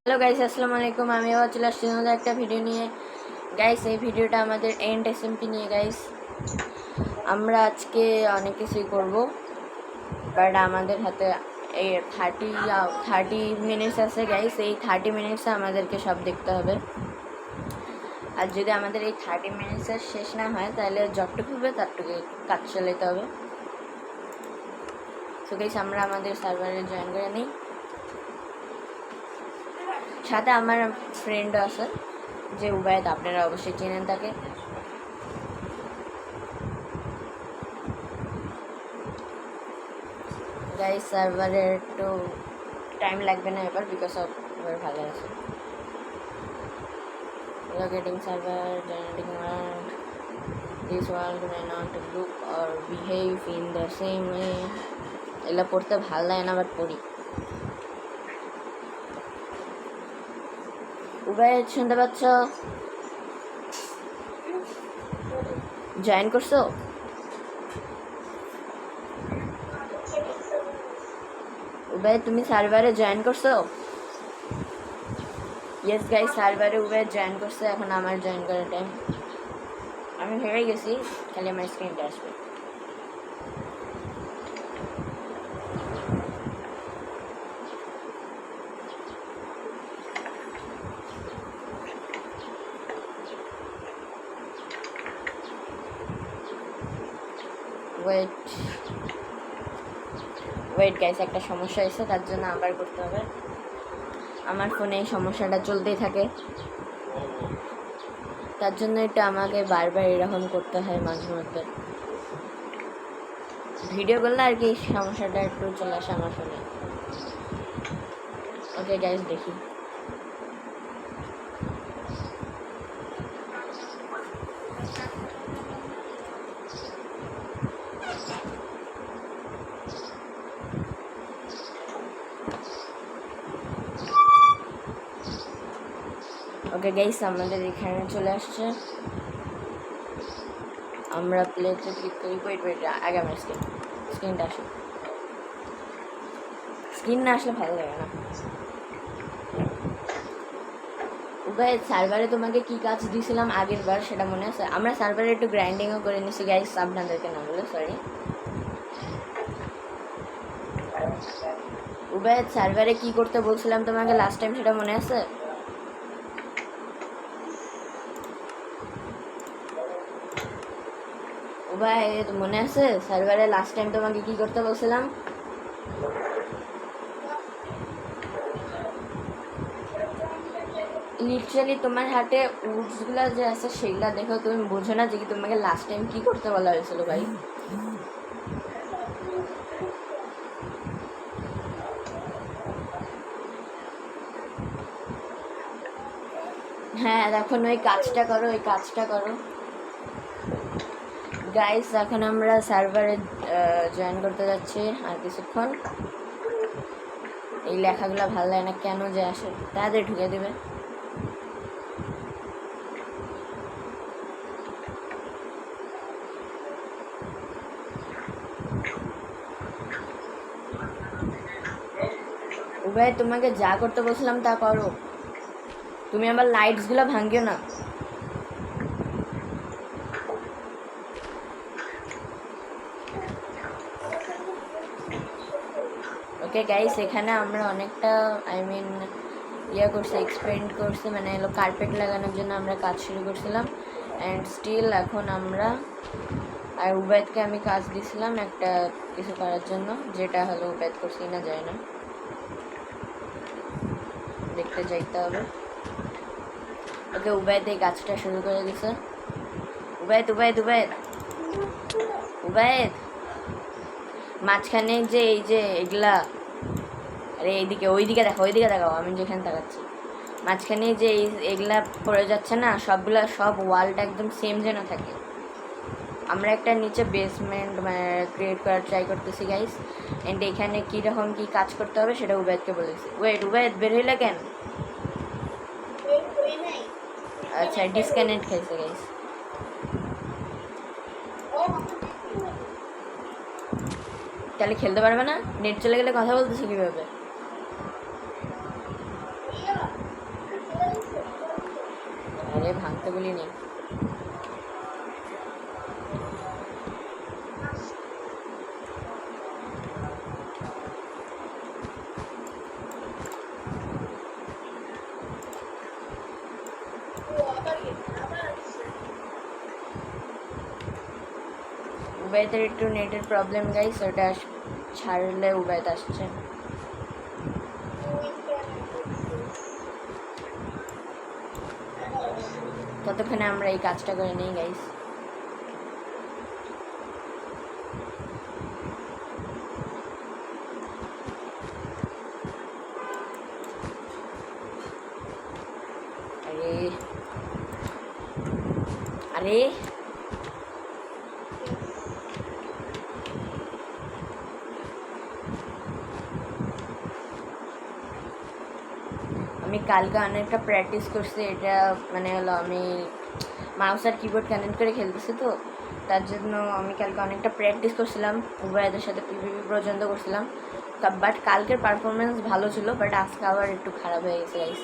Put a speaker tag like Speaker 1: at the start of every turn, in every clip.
Speaker 1: Hello guys, আসসালামু আলাইকুম। আমি আবার চলে আসছি নতুন একটা ভিডিও নিয়ে। গাইস, এই ভিডিওটা আমাদের এন্ড এসএমপি নিয়ে। গাইস, আমরা আজকে অনেক কিছুই করব, বাট আমাদের হাতে এই 30 মিনিটস আছে। গাইস, এই 30 মিনিটসে আমাদেরকে সব দেখতে হবে। আর যদি আমাদের এই 30 মিনিটসের শেষ না হয়, তাহলে যতটুকু হবে তারটুকু কাজ চালাতে হবে। সো গাইস, আমরা আমাদের সার্ভারে জয়েন করে নিই। সাথে আমার ফ্রেন্ডও আছে, যে উবায়েদ, আপনারা অবশ্যই চেনেন তাকে। গাইস, সার্ভারে একটু টাইম লাগবে না এবার, বিকজ অফ এবার ভালো আছে। Locating server, generating world. This world may not look or behave in the same way. এগুলো পড়তে ভালো লাগে না, বাট পড়ি। উবায়েদ, শুনতে পাচ্ছ? জয়েন করছো? উবায়েদ, তুমি সার্ভারে জয়েন করছো? ইয়েস গাইস, সার্ভারে উবায়েদ জয়েন করছে। এখন আমার জয়েন করার টাইম। আমি ভেবে গেছি, খালি আমার স্ক্রিনটা আসবে। ওয়েট গাইস, একটা সমস্যা এসে, তার জন্য আবার করতে হবে। আমার ফোনে এই সমস্যাটা চলতেই থাকে, তার জন্য এটা আমাকে বারবার এরকম করতে হয় মাঝে মধ্যে। ভিডিও করলে আর কি সমস্যাটা একটু চলে আসে আমার ফোনে। ওকে গাইস, দেখি। ওকে গাইস, আমাদের এখানে চলে আসছে। আমরা প্লেতে ক্লিক করি। ওয়েট, আগে আমার স্ক্রিনটা আসে। স্ক্রিন না আসলে ভালো লাগে না। গাইস, সার্ভারে তোমাকে কি কাজ দিয়েছিলাম আগের বার, সেটা মনে আছে? আমরা সার্ভারে একটু গ্রাইন্ডিংও করে নিছি গাইস, আপনাদেরকে না বলে, সরি। উবায়েদ, সার্ভারে কি করতে বলছিলাম তোমাকে লাস্ট টাইম, সেটা মনে আছে? উবায়েদ, মনে আছে সার্ভারে লাস্ট টাইম তোমাকে কি করতে বলছিলাম? লিটারালি তোমার হাতে উডসগুলো যে আছে সেগুলা দেখো, তুমি বোঝো না যে কি তোমাকে লাস্ট টাইম কি করতে বলা হয়েছিল ভাই। হ্যাঁ, এখন ওই কাজটা করো। গাইস, এখন আমরা সার্ভারে জয়েন করতে যাচ্ছি আর কিছুক্ষণ। এই লেখাগুলো ভালো লাগে না কেন যে আসে, তাড়াতাড়ি ঢুকে দেবে। ভাই, তোমাকে যা করতে বলছিলাম তা করো। তুমি আমার লাইটসগুলো ভাঙিও না। ওকে গাইস, এখানে আমরা অনেকটা করছি, এক্সপেরিমেন্ট করছি, মানে এলো কার্পেট লাগানোর জন্য আমরা কাজ শুরু করছিলাম। অ্যান্ড স্টিল এখন আমরা, আর উবায়েদকে আমি কাজ দিয়েছিলাম একটা কিছু করার জন্য, যেটা হলো উবায়েদ করছি না যায় না, দেখতে যাইতে হবে। ওকে, উবায়েদ এই কাজটা শুরু করে দিছে। উবায়েদ, মাঝখানে যে এই যে এগুলা, আরে এইদিকে ওইদিকে দেখাও, আমি যেখানে তাকাচ্ছি মাঝখানে যে এগুলা পড়ে যাচ্ছে না, সব ওয়ালটা একদম সেম যেন থাকে। আমরা একটা নিচে বেসমেন্ট ক্রিয়েট করার ট্রাই করতেছি গাইস। অ্যান্ড এখানে কীরকম কী কাজ করতে হবে সেটা উবায়েদকে বলেছি। উবায়েদ বের হইলে কেন? আচ্ছা, ডিসকানেক্ট খাইছে গাইস। তাহলে খেলতে পারবে না? নেট চলে গেলে কথা বলতেছে কীভাবে? আরে ভাঙতে বলিনি। উবাইতের একটু নেটের প্রবলেম গাইস, ওটা ছাড়লে উবাইত আসছে। ততক্ষণে আমরা এই কাজটা করে নিই গাইস। আরে আরে আমি কালকে অনেকটা প্র্যাকটিস করছি। এটা মানে হলো আমি মাউস আর কিবোর্ড কানেক্ট করে খেলতেছি, তো তার জন্য আমি কালকে অনেকটা প্র্যাকটিস করছিলাম, উভয়দের সাথে পিভিপি পর্যন্ত করছিলাম। বাট কালকের পারফরমেন্স ভালো ছিল, বাট আজকে আবার একটু খারাপ হয়ে গেছে গাইস।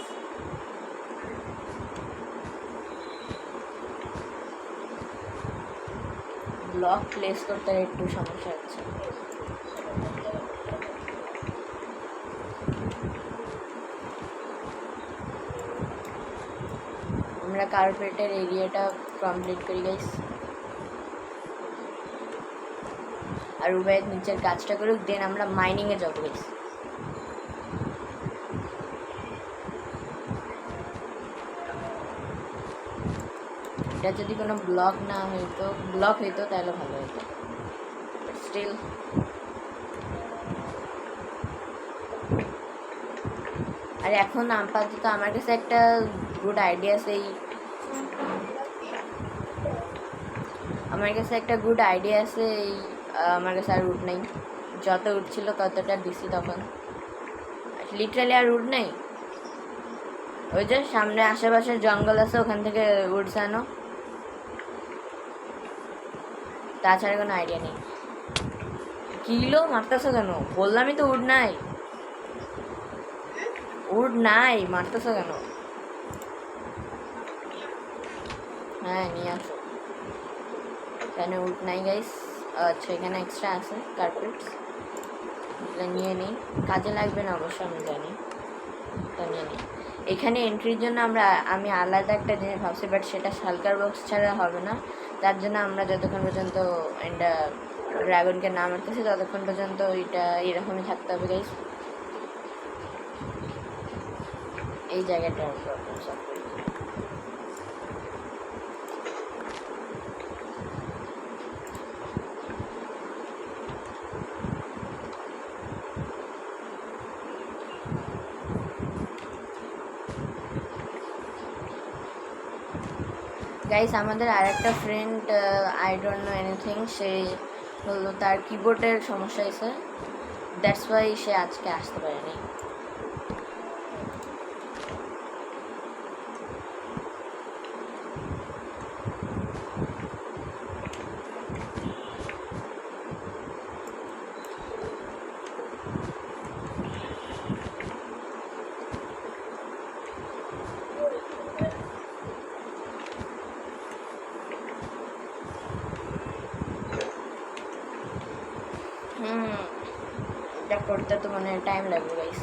Speaker 1: ব্লক প্লেস করতে একটু সমস্যা হচ্ছে। আমরা কার্পেটের এরিয়াটা কমপ্লিট করি গাইস, আর উভয়ের নিচের কাজটা করুক, দেন আমরা মাইনিংয়ে যাবো গাইস। এটা যদি কোনো ব্লক না হইতো, ব্লক হইতো তাহলে ভালো হতো, স্টিল আর এখন আপাতত আমার কাছে একটা গুড আইডিয়া আছে। আমার কাছে একটা গুড আইডিয়া আছে এই আমার কাছে আর রুট নেই, যত উঠছিল ততটা দিছি তখন, লিটারালি আর রুট নেই। ওই যে সামনে আশেপাশে জঙ্গল আছে, ওখান থেকে উঠছে আনো, তাছাড়া কোনো আইডিয়া নেই। কিলো মারতেছো কেন? বললামই তো উড নাই, উড নাই, মারতেছো কেন? হ্যাঁ নিয়ে আসো। এখানে উড নাই গাইস। আচ্ছা এখানে এক্সট্রা আছে কার্পেটস, এটা নিয়ে নিই, কাজে লাগবে না অবশ্য আমি জানি, তা নিয়ে নিই। এখানে এন্ট্রির জন্য আমি আলাদা একটা জিনিস ভাবছি, বাট সেটা শালকার বক্স ছাড়া হবে না। তার জন্য আমরা যতক্ষণ পর্যন্ত এটা ড্রাগনকে না মারতেছি ততক্ষণ পর্যন্ত এটা এরকমই থাকতে হবে গাইস। এই জায়গাটার প্রবলেম সলভ করি। গাইস আমাদের আর একটা friend, I don't know anything, সে হলো তার কিবোর্ডের সমস্যা হয়েছে, দ্যাটস ওয়াই সে আজকে আসতে পারেনি। এটা করতে তো মানে টাইম লাগবে গাইস,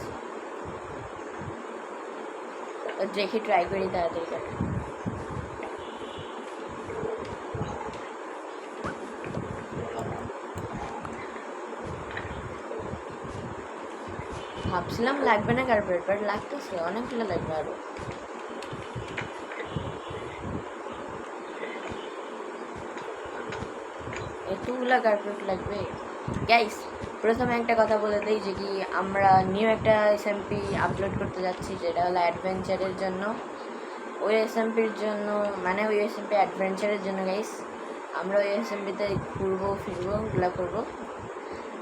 Speaker 1: দেখি ট্রাই করি তাড়াতাড়ি কাটা। ভাবছিলাম লাগবে না কার্পেট, বাট লাগতেছে, অনেকগুলো লাগবে আরো। এতগুলা কার্পেট লাগবে গাইস। প্রথমে একটা কথা বলে দিই যে কি আমরা নিউ একটা এসএমপি আপলোড করতে যাচ্ছি, যেটা হলো অ্যাডভেঞ্চারের জন্য। ওই এসএমপির জন্য মানে ওই এসএমপি অ্যাডভেঞ্চারের জন্য গাইস, আমরা ওই এসএমপিতে ঘুরবো ফিরবো ওগুলো করবো।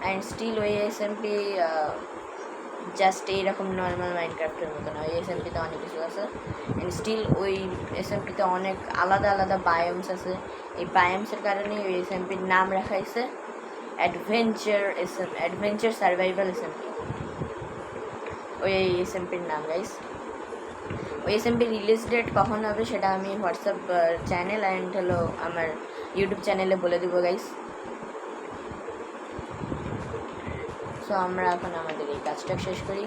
Speaker 1: অ্যান্ড স্টিল ওই এসএমপি জাস্ট এইরকম নর্মাল মাইনক্রাফটের মতো না, ওই এসএমপিতে অনেক কিছু আছে। অ্যান্ড স্টিল ওই এসএমপিতে অনেক আলাদা আলাদা বায়োমস আছে। এই বায়োমসের কারণে ওই এসএমপির নাম রাখা হয়েছে অ্যাডভেঞ্চার সার্ভাইভাল এসএমপি, ওই এসএমপির নাম গাইস। ওএসএমপি রিলিজ ডেট কখন হবে সেটা আমি হোয়াটসঅ্যাপ চ্যানেল অ্যান্ড হলো আমার ইউটিউব চ্যানেলে বলে দেবো গাইস। সো আমরা এখন আমাদের এই কাজটা শেষ করি।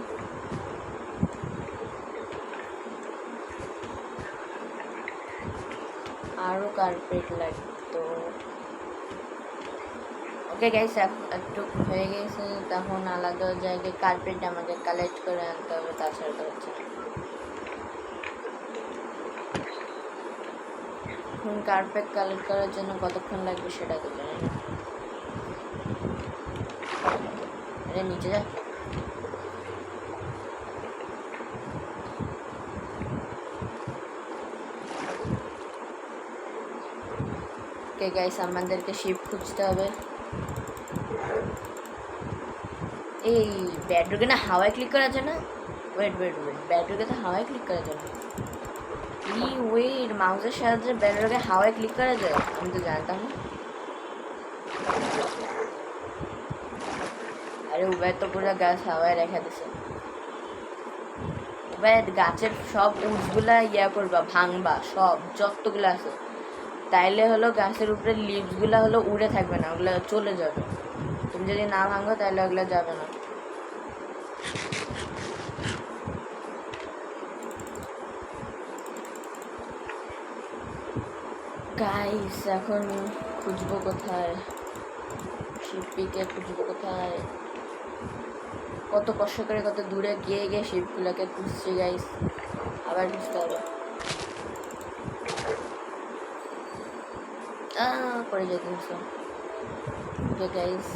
Speaker 1: আরও কার্পেট লাগতো। ওকে গাইস, একটু হয়ে গেছে, তখন আলাদা জায়গায় কার্পেট আমাদের কালেক্ট করে আনতে হবে, তাছাড়া তো হচ্ছে না। এখন কার্পেট কালেক্ট করার জন্য কতক্ষণ লাগবে সেটা তো জানি না। আরে নিচে যা। ওকে গাইস, আমাদেরকে শিপ খুঁজতে হবে। এই ব্যাডরুকে না হাওয়ায় ক্লিক করা যায় না? ওয়েট ব্যাডরুকে তো হাওয়ায় ক্লিক করা যায় না। ওয়েট, মাউসের সাহায্যে ব্যাডরুকে হাওয়ায় ক্লিক করা যায়? আমি তো জানতাম না। আরে উবাই তো পুরো গাছ হাওয়ায় রেখা দিছে। উবাই গাছের সব উডসগুলা করবা, ভাঙবা, সব যতগুলো আছে, তাইলে হলো গাছের উপরে লিভসগুলা হলো উড়ে থাকবে না, ওগুলো চলে যাবে। তুমি যদি না ভাঙো তাহলে ওগুলো যাবে না। গাইস, এখন খুঁজবো কোথায়? শিপপিকে খুঁজবো কোথায়? কত কষ্ট করে কত দূরে গিয়ে শিপগুলোকে খুঁজছি গাইস, আবার খুঁজতে হবে। পড়ে যেতে হচ্ছে যে গাইস,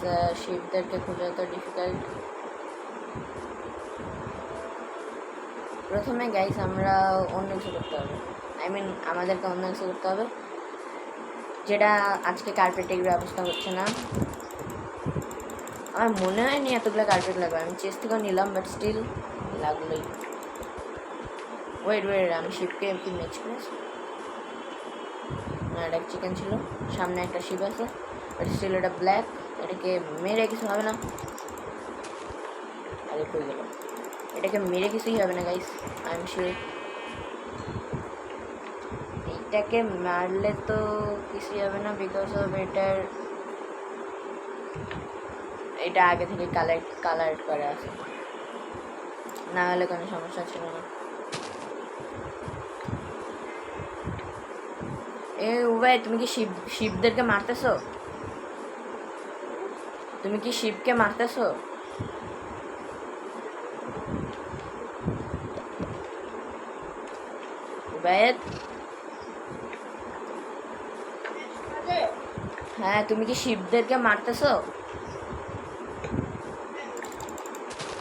Speaker 1: শিপদেরকে খোঁজা তো ডিফিকাল্ট। প্রথমে গাইস আমরা অন্য কিছু করতে হবে, আমাদেরকে অন্য কিছু করতে হবে, যেটা আজকে কার্পেটের ব্যবস্থা হচ্ছে না। আমার মনে হয়নি এতগুলো কার্পেট লাগবে, আমি চেষ্টা করে নিলাম, বাট স্টিল লাগলোই। ওয়েট, আমি শিপকে কি ম্যাচ করেছি? না, এটা চিকেন ছিল, সামনে একটা শিপ আছে, বাট স্টিল এটা ব্ল্যাক, এটাকে মেরে কিছু হবে না। আরে কই গেল? এটাকে মেরে কিছুই হবে না গাইস, আই এম শিওর। এইটাকে মারলে তো কিছুই হবে না, বিকজ অফ এটা আগে থেকে কালার করে আছে, না হলে কোনো সমস্যা ছিল না। উবাই, তুমি কি শিবদেরকে মারতেছো? তুমি কি শিবকে মারতেছো? উবায়েত, হ্যাঁ, তুমি কি শিবদেরকে মারতেছো?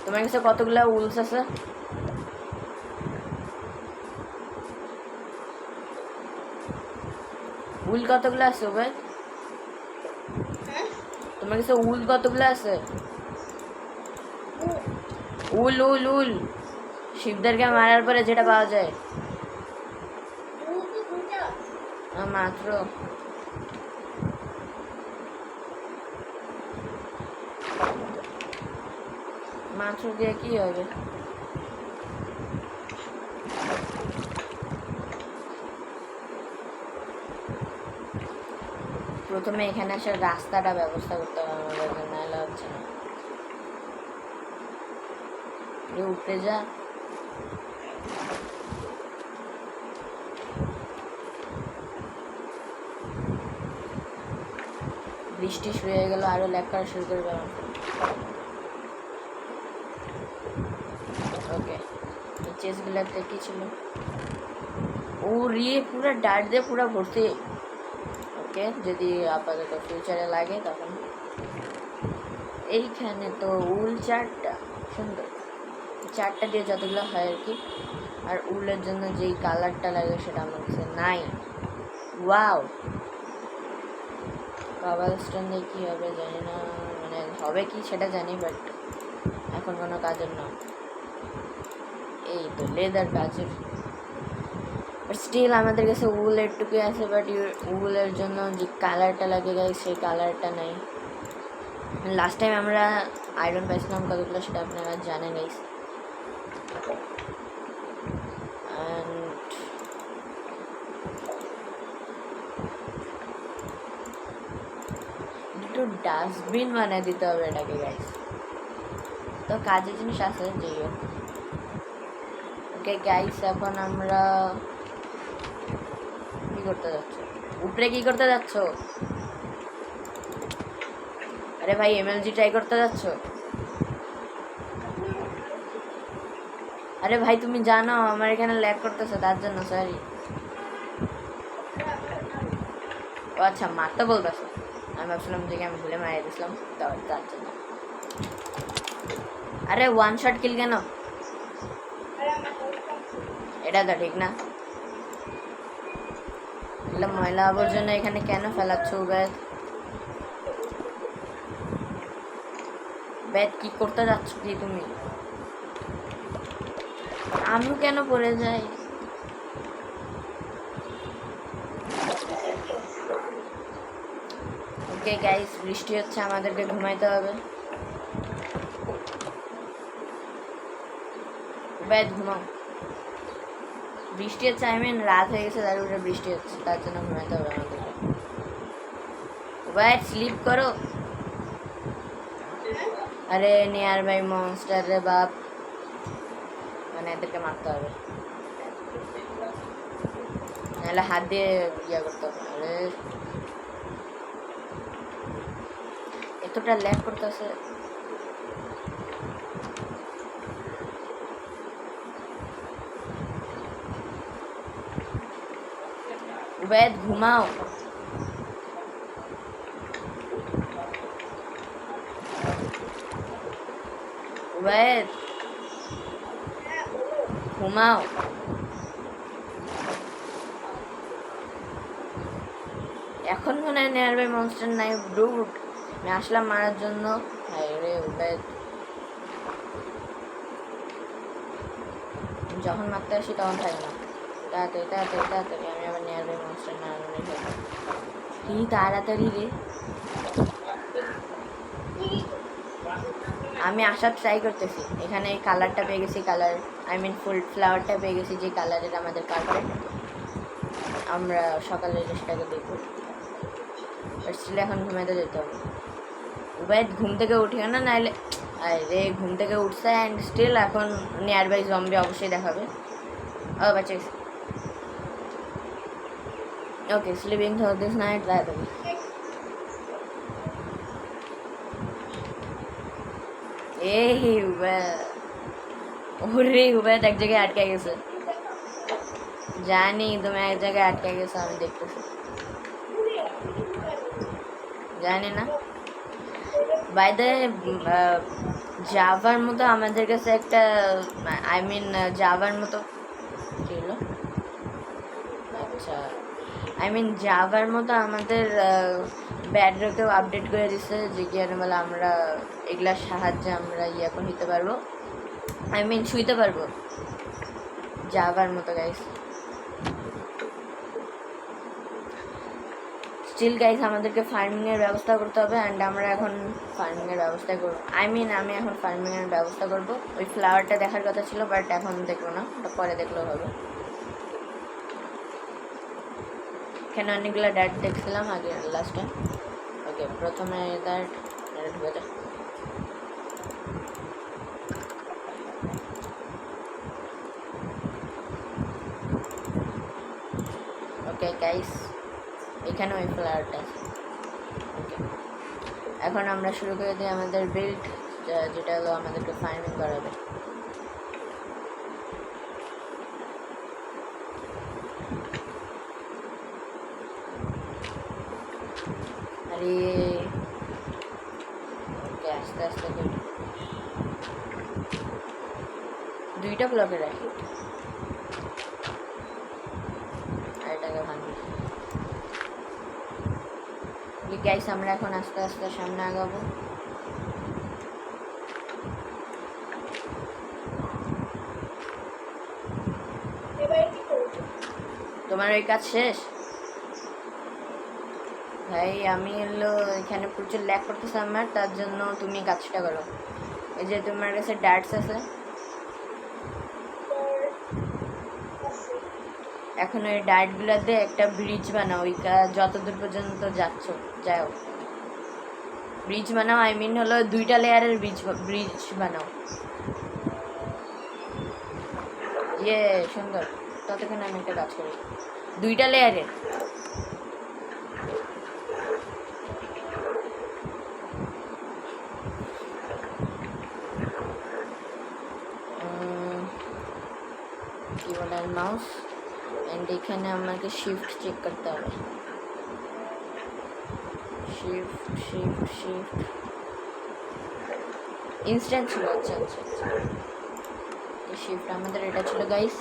Speaker 1: তোমার কাছে কতগুলা উলস আছে? উল কতগুলো আছে ভাই? তোমার কাছে উল কতগুলো আছে? উল উল উল শিবদেরকে মারার পরে যেটা পাওয়া যায় মাত্র। মাত্র দিয়ে কি হবে? প্রথমে এখানে আসার রাস্তাটা ব্যবস্থা করতে হবে আমাদের, নাহলে হচ্ছে না। উপরে যা। বৃষ্টি শুরু হয়ে গেল, আরো ল্যাগ করা শুরু করবে আমার। ওকে, এই চেসগুলোতে কি ছিল? ও পুরো ডার্ট দিয়ে পুরো ভর্তি। ওকে, যদি আপাতত ফিউচারে লাগে তখন। এইখানে তো উল 4টা, সুন্দর। 4টা দিয়ে যতগুলো হয় আর কি। আর উলের জন্য যেই কালারটা লাগে সেটা আমার কাছে নাই। ওয়াও, কাবাল স্টোন দিয়ে কী হবে জানি না, মানে হবে কি সেটা জানি, বাট এখন কোনো কাজের না। এই তো লেদার কাজের, বাট স্টিল আমাদের কাছে উল এরটুকুই আছে, বাট উলের জন্য যে কালারটা লাগে গাই সেই কালারটা নাই। লাস্ট টাইম আমরা আয়রন পাইছিলাম কতগুলো সেটা আপনারা জানেন গাইস। অ্যান্ড ডাস্টবিন বানিয়ে দিতে হবে এটাকে গাইস। তো কাজের জিনিস আছে যাই হোক। ওকে গাইস, এখন আমরা কি করতে যাচ্ছ? উপরে কি করতে যাচ্ছ? আরে ভাই এমএলজি ট্রাই করতে যাচ্ছ? আরে ভাই তুমি জানো আমার এখানে ল্যাগ করতেছে, তার জন্য সরি। ও আচ্ছা, মারতে বলতেছো? আমি ভাবছিলাম যে আমি ভুলে মারিয়ে দিয়েছিলাম, তার জন্য। আরে ওয়ান শট কিল কেন? এটা তো ঠিক না। এগুলো ময়লা আবর্জনা এখানে কেন ফেলাচ্ছ উবেদ? বেদ কি করতে যাচ্ছ কি তুমি? আমিও কেন পড়ে যাই? ওকে গাইস, বৃষ্টি হচ্ছে, আমাদেরকে ঘুমাইতে হবে। বেদ ঘুমাও। বৃষ্টি হচ্ছে, আই মিন রাত হয়ে গেছে, তার উপরে বৃষ্টি হচ্ছে, তার জন্য ঘুমাইতে হবে আমাদেরকে। বেদ স্লিপ করো। আরে নিয়ার বাই মনস্টার রে বাপ, মানে এদেরকে মারতে হবে, নাহলে হাত দিয়ে ইয়া করতে হবে। আরে এতটা ল্যাগ করতেছে। উবেদ ঘুমাও। উবেদ ঘুমাও। এখন মনে হয় নিয়ার বাই মনস্টার নাই ব্রুট, আমি আসলাম মারার জন্য। রে উবেদ, যখন মারতে আসি তখন থাকে না। তাড়াতাড়ি তাড়াতাড়ি তাড়াতাড়ি, আমি আবার নিয়ার বাই মনস্টার না কি তাড়াতাড়ি রে। আমি আসার ট্রাই করতেছি, এখানে এই কালারটা পেয়ে গেছি, কালার আই মিন ফুল ফ্লাওয়ারটা পেয়ে গেছি, যে কালারের আমাদের কার্পেট। আমরা সকালে সেটাকে দেখবো, স্টিল এখন ঘুমাইতে যেতে হবে। উবাইদ ঘুম থেকে উঠিও না, নাইলে আরে ঘুম থেকে উঠছে অ্যান্ড স্টিল এখন নিয়ার বাই জম্বি অবশ্যই দেখাবে। ও বাচ্চা, ওকে স্লিপিং থ্রু দিস নাইট তাড়াতাড়ি। এই ওরে উবাইদ এক জায়গায় আটকে গেছে, জানি তুমি এক জায়গায় আটকে গেছো, আমি দেখতেছি, জানি না। বাই দ্য জাভার মতো আমাদের কাছে একটা, আই মিন জাভার মতো কি হলো, আচ্ছা আই মিন জাভার মতো আমাদের ব্যাডরকেও আপডেট করে দিচ্ছে, যে কি বলে আমরা এগুলার সাহায্যে আমরা এখন হইতে পারবো, আই মিন শুইতে পারবো জাভার মতো গাইস। স্টিল গাইস আমাদেরকে ফার্মিংয়ের ব্যবস্থা করতে হবে, অ্যান্ড আমরা এখন ফার্মিংয়ের ব্যবস্থা করবো, আই মিন আমি এখন ফার্মিংয়ের ব্যবস্থা করবো। ওই ফ্লাওয়ারটা দেখার কথা ছিল, বাট এখন দেখবো না, ওটা পরে দেখলেও হবে। এখানে অনেকগুলো ড্যাট দেখছিলাম আগে লাস্ট টাইম। ওকে প্রথমে দ্যাট ঢুকে যায়। ওকে গাইস, এখানে ওই ফ্লাওয়ারটা আছে। ওকে এখন আমরা শুরু করে দিই আমাদের বিল্ড, যেটা হলো আমাদেরকে ফার্মিং করাবে। আরে ওকে আস্তে আস্তে করি, দুইটা ব্লকে রাখি, আর এটাকে ভাঙি। গাইস আমরা এখন আস্তে আস্তে সামনে আগাবো। তোমার ওই কাজ শেষ? ভাই আমি এলো এখানে প্রচুর ল্যাগ করতেছে আমার, তার জন্য তুমি কাজটা করো। এই যে তোমার কাছে ডার্টস আছে, এখন ওই ডার্টগুলোতে একটা ব্রিজ বানাও, ওই যতদূর পর্যন্ত যাচ্ছ যাও। ব্রিজ বানাও, আই মিন হলো 2টা লেয়ারের ব্রিজ বানাও। ইয়ে সুন্দর। ততক্ষণ আমি একটা কাজ করি, 2টা লেয়ারের। কি বলে মাউস, এন্ড এখানে আমাকে শিফট চেক করতে হবে, শিফট শিফট শিফট ইনস্ট্যান্ট ছিল। আচ্ছা আচ্ছা আচ্ছা, শিফট আমাদের এটা ছিল গাইস।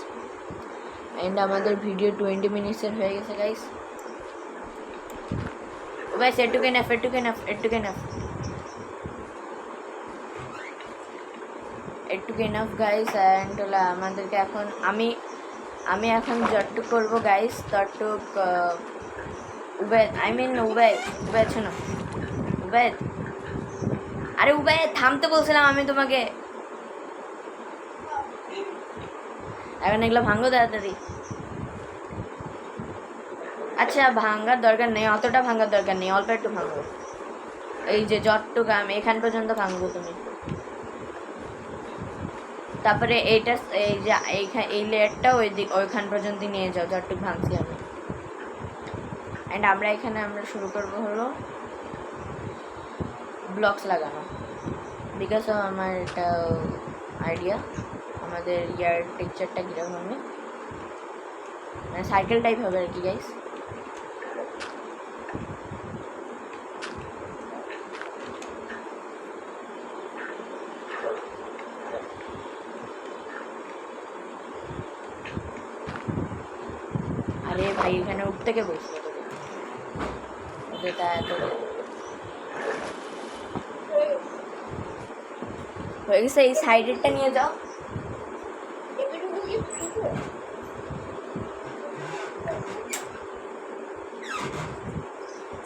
Speaker 1: এন্ড আমাদের ভিডিও 20 মিনিটসের হয়ে গেছে গাইস। গাইস এটুকু এনাফ, এটুকু এনাফ, এটুকু এনাফ, এটুকু এনাফ গাইস। অ্যান্ড হলো আমাদেরকে এখন আমি এখন যতটুক করবো গাইস ততটুক উবেদ, আই মিন উবেদ শোনো, উবেদ, আরে উবেদ থামতে বলছিলাম আমি তোমাকে। এখন এগুলো ভাঙো তাড়াতাড়ি। আচ্ছা ভাঙার দরকার নেই, অতটা ভাঙার দরকার নেই, অল্প একটু ভাঙো। এই যে যতটুকু আমি এখান পর্যন্ত ভাঙবো তুমি। তারপরে এইটা এই যে এই লেয়ারটা ওইখান পর্যন্ত নিয়ে যাও যতটুকু ভাঙছি আমি। অ্যান্ড আমরা শুরু করবো হলো ব্লকস লাগানো, বিকজ আমার এটা আইডিয়া আমাদের ইয়ার টেক্সচারটা কীরকম হবে, মানে সাইকেল টাইপ হবে আর কি গাইস। আরে ভাই এখানে উঠতে কে বলছিল এটা এত হয়ে গেছে। এই সাইডেরটা নিয়ে যাও,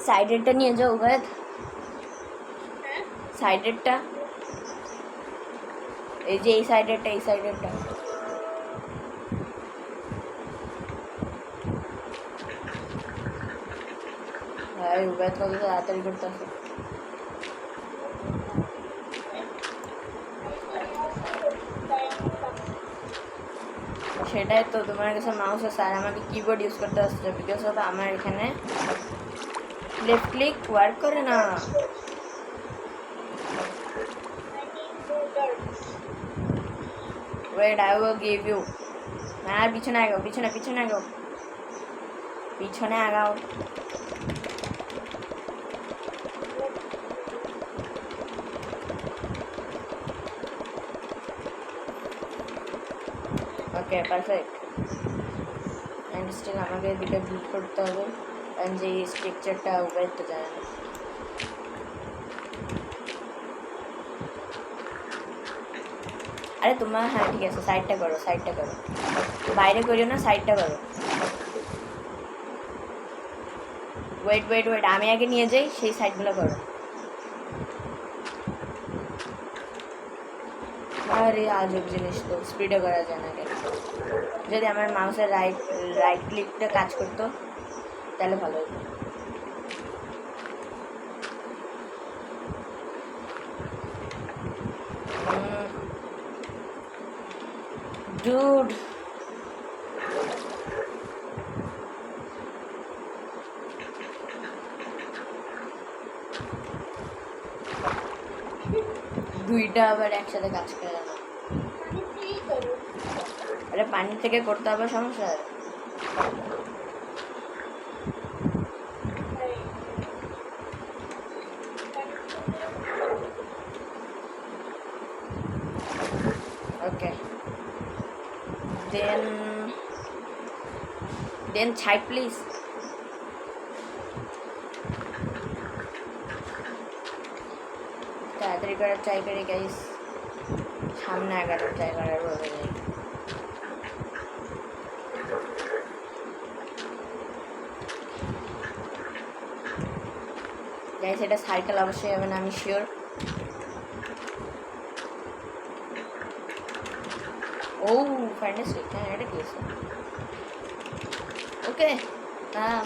Speaker 1: সাইডেরটা নিয়ে যাও উভয়, সাইডেরটা এই যে এই সাইডেরটা, এই সাইডেরটা। ভাই উভয় কত তাড়াতাড়ি করতে আসে। সেটাই তো, তোমার কাছে মাউস আছে আর আমাকে কিবোর্ড ইউজ করতে আসছে, বিকজ অফ আমার এখানে লেফট ক্লিক ওয়ার্ক করে না। Wait I will give you. আর পিছনে আগাও, পিছনে পিছনে আগাও, পিছনে আগাও। Okay perfect. অ্যান্ড স্টিল আমাকে এদিকে বিল্ড করতে হবে, কারণ যে স্ট্রাকচারটা উপায় তো যায় না। আরে তোমার হ্যাঁ ঠিক আছে, সাইডটা করো, সাইডটা করো, বাইরে করিও না, সাইডটা করো। ওয়েট ওয়েট ওয়েট, আমি আগে নিয়ে যাই, সেই সাইডগুলো করো। আরে আজব জিনিস তো, স্পিডে করা যায় না কেন? যদি আমার মাউসের রাইট ক্লিকটা কাজ করতো তাহলে ভালো হতো। ডুড দুইটা আবার একসাথে কাজ করে না। আরে পানি থেকে করতে হবে, সমস্যা। ওকে দেন সাইড প্লিজ। তাড়াতাড়ি করার ট্রাই করি গাইস, সামনে 11 ট্রাই করার বলে যাই। গাইস এটা সাইকেল অবশ্যই হবে না, আমি শিওর। ও ফ্যান্টাস্টিক, হ্যাঁ এটা কি আছে? ওকে হ্যাঁ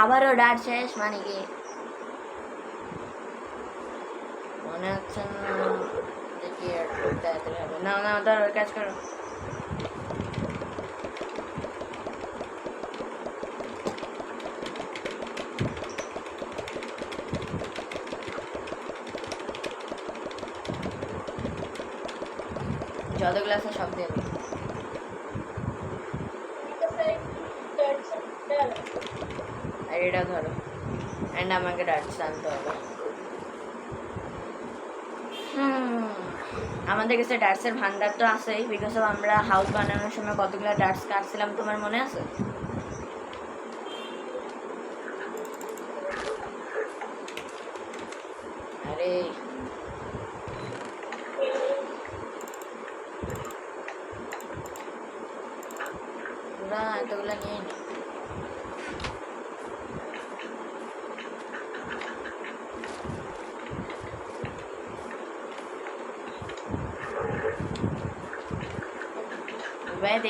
Speaker 1: আবারও ডাট শেষ, মানে কি মনে হচ্ছে না যে কি আর তাড়াতাড়ি হবে। না না, ধর ওই কাজ করো। যত গ্লাসে সব দিয়ে দেবো। আর এটা ধরো, অ্যান্ড আমাকে ডার্টস আনতে হবে। আমাদের কাছে ডার্টসের ভান্ডার তো আছেই, বিকজ অফ আমরা হাউস বানানোর সময় কতগুলো ডার্টস কাটছিলাম, তোমার মনে আছে? আরে পুরা এতগুলো নিয়ে নি।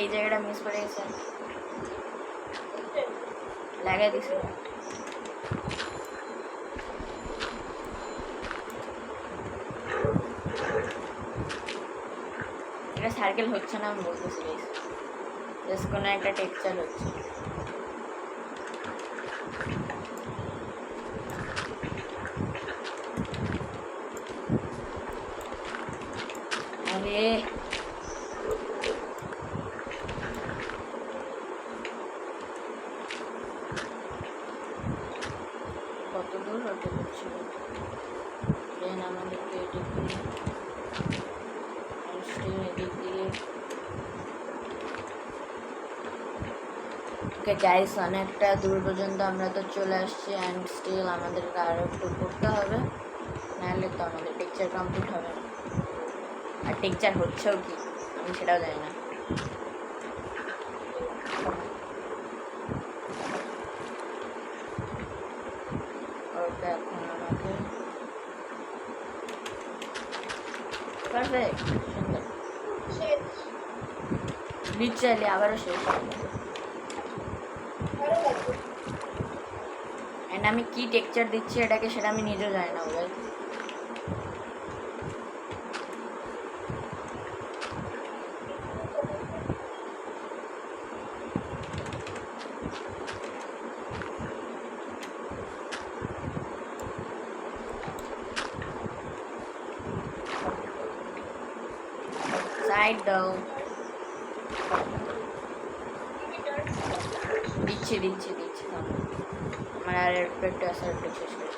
Speaker 1: এই জায়গাটা মিস করে গেছে, লাগাই দিছে। এটা সার্কেল হচ্ছে না, আমি বলতেছি জাস্ট কোনো একটা টেক্সচার হচ্ছে। আরে কত দূর হতে হচ্ছিল, দেন আমাদেরকে এদিক দিয়ে এদিক দিয়ে। ওকে গাইস, অনেকটা দূর পর্যন্ত আমরা তো চলে আসছি, অ্যান্ড স্টিল আমাদেরকে আরও একটু করতে হবে, নাহলে তো আমাদের টেক্সচার কমপ্লিট হবে না। আর টেক্সচার হচ্ছেও কি আমি সেটাও জানি না। ওকে এখন আমাকে পারফেক্ট, সুন্দর। ব্রিজ চাইলে আবারও শেষ হবে। অ্যান্ড আমি কি টেক্সচার দিচ্ছি এটাকে, সেটা আমি নিজেও জানি না ওদের। সাইড দাও, দিচ্ছি দিচ্ছি দিচ্ছি। আমার আর একটু আসার একটু শেষ করে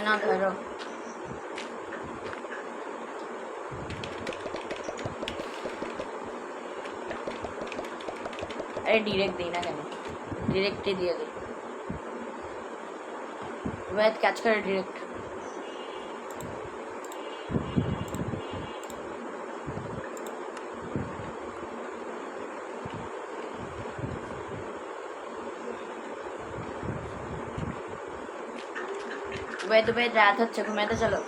Speaker 1: না, ধরো আরে ডিরেক্ট দিই না কেন, ডিরেক্টই দিয়ে দিই। এবার কাজ করে ডিরেক্ট। দুবাই রাত হচ্ছে, ঘুমাইতে চলো।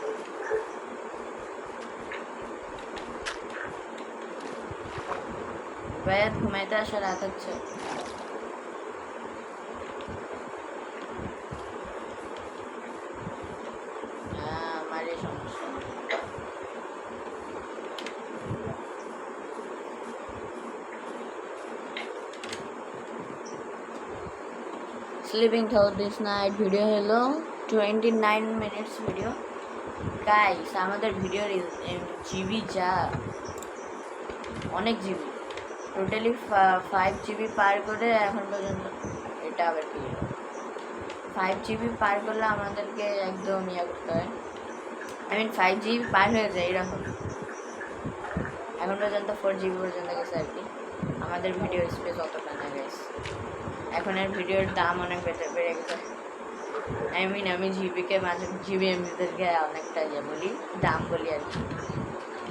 Speaker 1: ঘুমাইতে আসো, রাত হচ্ছে। আমারই সমস্যা। Sleeping through this night video হলো 29 মিনিটস ভিডিও। গাইস আমাদের ভিডিওর জিবি যা অনেক জিবি, টোটালি 5 জিবি পার করে এখন পর্যন্ত। এটা আবার কি 5 জিবি পার করলে আমাদেরকে একদম ইয়ে করতে হয়, আই মিন 5 জিবি পার হয়ে যায় এরকম। এখন পর্যন্ত 4 জিবি পর্যন্ত গেছে আর কি। আমাদের ভিডিওর স্পেস অতটা না গাইস, এখন আর ভিডিওর দাম অনেক বেড়ে গেছে। আই মিন আমি জিবিকে মাঝে জিবি এমবিদেরকে অনেকটা ইয়ে বলি, দাম বলি আর কি।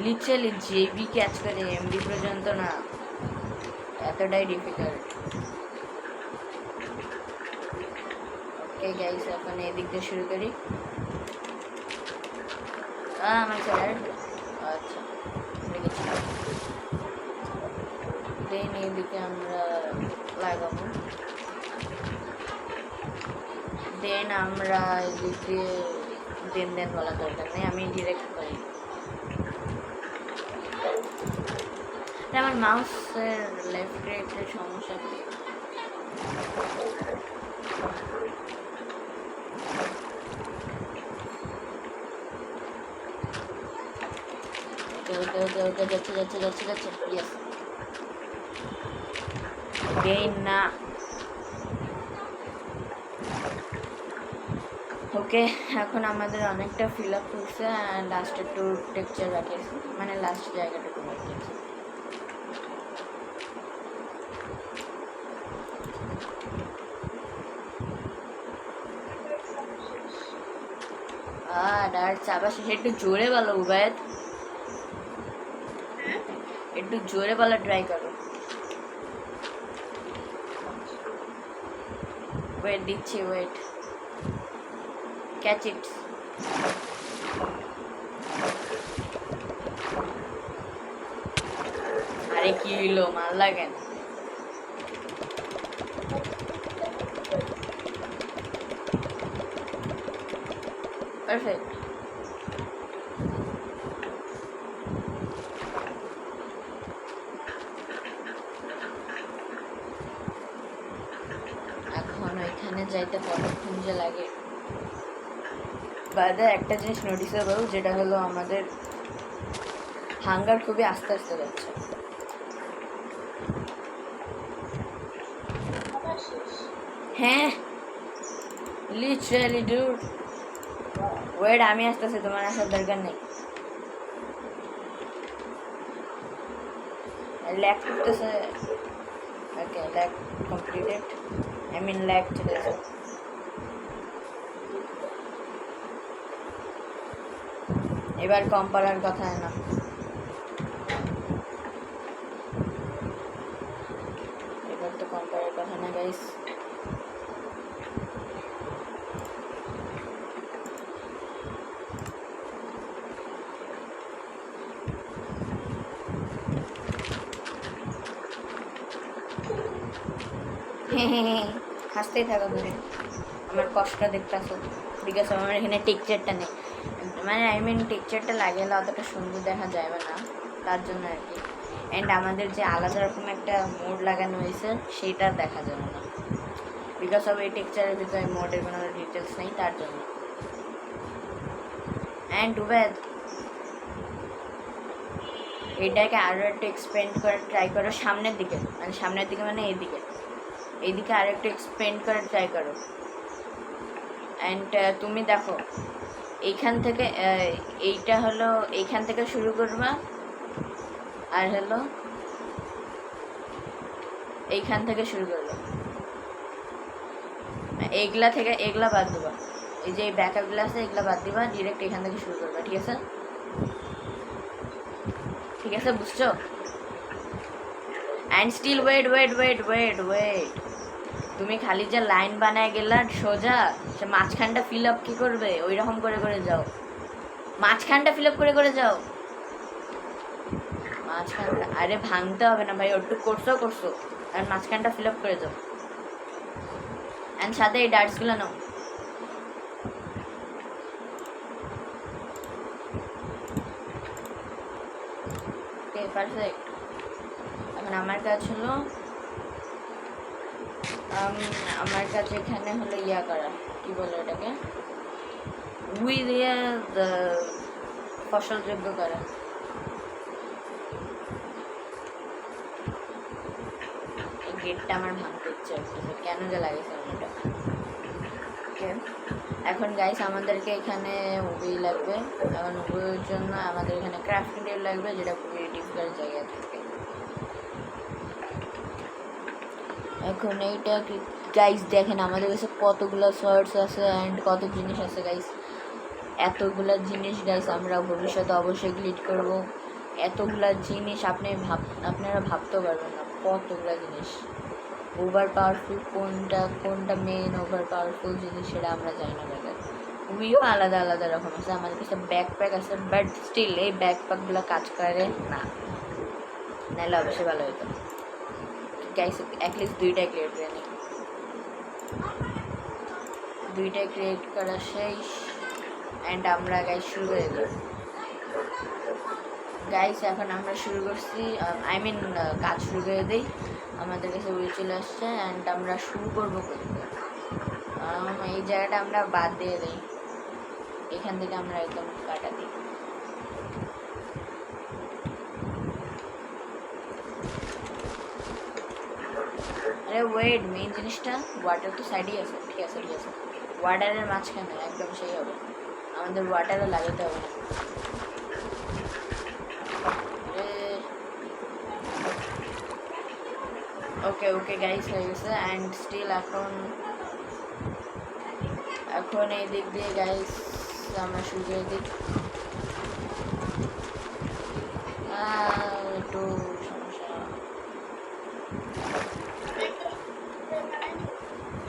Speaker 1: লিটারালি জিবি ক্যাচ করে এমবি পর্যন্ত না, এতটাই ডিফিকাল্ট। ওকে গাইস, এখন এদিক দিয়ে শুরু করি। আমার স্যার আচ্ছা দেখেছি, দেন এদিকে আমরা লাগাবো। দেন আমরা এদিকে দেন বলা দরকার নেই, আমি ডিরেক্ট করি। আমার মাউসের লেফট রাইটের সমস্যা। ওকে যাচ্ছে ইয়েস গেইন না। ওকে, এখন আমাদের অনেকটা ফিল আপ হয়েছে, লাস্ট একটু টেক্সচার রাখিয়েছি, মানে লাস্ট জায়গাটুকু রাখিয়েছি। আর চাবা শেষে একটু জোরে বলো উবায়দ, একটু জোরে বলা ট্রাই করো। ওয়েট দিচ্ছি, ওয়েট, ক্যাচ ইট। আরে কি হইলো, মাল লাগেন। পারফেক্ট। এখন ওইখানে যাইতে কতক্ষণ যে লাগে। বাদে একটা জিনিস নোটিসেবল, যেটা হলো আমাদের হাঙ্গার খুবই আস্তে আস্তে যাচ্ছে। হ্যাঁ লিটারালি ডুড, ওয়েট আমি আসতেছি, তোমার আসার দরকার নেই। ল্যাগ করতেছে। Okay, lag completed, I mean lag চলেছে। এবার কম পারার কথা না, এবার তো কম পারার কথা না গাইস। হাসতেই থাকো তুমি, আমার কষ্ট দেখতেছো, ঠিক আছে? আমার এখানে টেক্সচারটা নেই, মানে আই মিন টেক্সচারটা লাগলে অতটা সুন্দর দেখা যাবে না, তার জন্য আর কি। অ্যান্ড আমাদের যে আলাদা রকম একটা মোড লাগানো হয়েছে সেইটা দেখা যাবে না, বিকজ অফ এই টেক্সচারের ভিতরে মোডের কোনো ডিটেলস নেই, তার জন্য। অ্যান্ড উবেদ, এটাকে আরও একটু এক্সপেন্ড করে ট্রাই করো সামনের দিকে, মানে সামনের দিকে মানে এইদিকে আরও একটু এক্সপেন্ড করে ট্রাই করো। অ্যান্ড তুমি দেখো এইখান থেকে, এইটা হলো এইখান থেকে শুরু করবা, আর হলো এইখান থেকে শুরু করবা, এগুলা থেকে এগুলা বাদ দিবা, এই যে ব্যাকআপগুলো আছে এগুলা বাদ দিবা, ডিরেক্ট এখান থেকে শুরু করবা, ঠিক আছে? ঠিক আছে, বুঝছো? And still wait wait wait wait wait, তুমি খালি যে লাইন বানায় গেলা সোজা, সে মাঝখানটা ফিল আপ কী করবে? ওই রকম করে করে যাও, মাঝখানটা ফিল আপ করে করে যাও, মাঝখানটা। আরে ভাঙতে হবে না ভাই, ওটুক করছো, আর মাঝখানটা ফিল আপ করে যাও। অ্যান্ড সাথে এই ডার্টসগুলো নাও। ওকে, পারফেক্ট। এখন আমার কাজ হলো, আমার কাছে এখানে হলো ইয়া করা, কি বলে এটাকে, উই দিয়ে ফসলযোগ্য করা। এই গেটটা আমার ভাঙতে ইচ্ছে হচ্ছে, কেন যে লাগেছে এটা। ওকে, এখন গাইস আমাদেরকে এখানে উই লাগবে, এখন উইয়ের জন্য আমাদের এখানে ক্রাফটিং টেবিল লাগবে, যেটা খুবই ডিফিকাল্ট জায়গা থেকে। এখন এইটা গাইস দেখেন আমাদের কাছে কতগুলো শর্টস আছে অ্যান্ড কত জিনিস আছে গাইস, এতগুলা জিনিস গাইস আমরা ভবিষ্যতে অবশ্যই ক্লিক করব। এতগুলা জিনিস আপনারা ভাবতেও পারবেন না, কতগুলা জিনিস। ওভার পাওয়ারফুল কোনটা মেন ওভার পাওয়ারফুল জিনিস সেটা আমরা জানি না দাদা। খুবইও আলাদা আলাদা রকম আছে। আমাদের কাছে ব্যাকপ্যাক আছে, বাট স্টিল এই ব্যাকপ্যাকগুলো কাজ করে না, নাহলে অবশ্যই ভালো হতো। গাইস অ্যাটলিস্ট 2টা ক্লিয়ার করে নিই। দুইটাই ক্রিয়েট করা শেষ অ্যান্ড আমরা গাইস শুরু করে দিই। গাইস এখন আমরা শুরু করছি, আই মিন কাজ শুরু করে দিই। আমাদের কাছে উড়ে চলে আসছে অ্যান্ড আমরা শুরু করবো করতে। এই জায়গাটা আমরা বাদ দিয়ে দিই, এখান থেকে আমরা একদম কাটা দিই। আরে ওয়েট, মেইন জিনিসটা ওয়াটার তো সাইডেই আছে। ঠিক আছে ঠিক আছে, ওয়াটারের মাঝখানে একদম সেই হবে, আমাদের ওয়াটারও লাগাতে হবে না। ওকে ওকে গাইস হয়ে গেছে অ্যান্ড স্টিল এখন এই দিক দিয়ে গাইস আমরা শুরু করে দিই। একটু সমস্যা,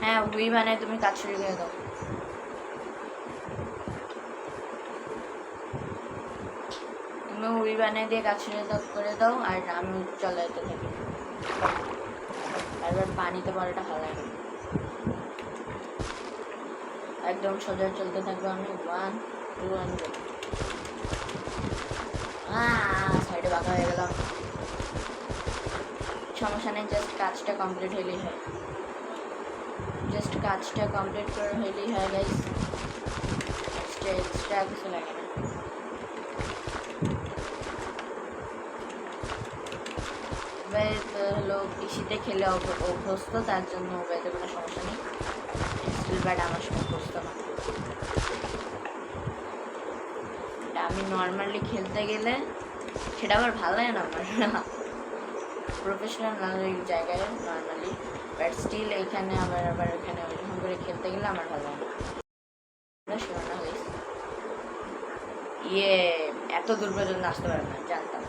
Speaker 1: হ্যাঁ উই মানে তুমি কাজ শুরু করে দাও। তুমি উই বানিয়ে দিয়ে কাজ শুরু করে দাও আর আমি চলাইতে থাকি। এবার পানিতে পড়াটা ভালো লাগে, একদম সোজা চলতে থাকবো আমি। 1 2 সাইডে বাঁকা হয়ে গেলাম, সমস্যা নেই, জাস্ট কাজটা কমপ্লিট হইলেই হয়, জাস্ট কাজটা কমপ্লিট করে হইলেই হয় গাইস, এক্সট্রা কিছু লাগে না। হলো কৃষিতে খেলে অভ্যস্ত, তার জন্য ওবেতে কোনো সমস্যা নেই। স্টিল ব্যাট আমার সঙ্গে অভ্যস্ত না, আমি নর্মালি খেলতে গেলে সেটা আবার ভালো লাগে না আমার, প্রফেশনাল জায়গায় নর্মালি, বাট স্টিল এইখানে আবার এখানে ওইরকম করে খেলতে গেলে আমার ভালো লাগে না। শোনা হয়েছে এত দূর পর্যন্ত আসতে পারে না জানতাম।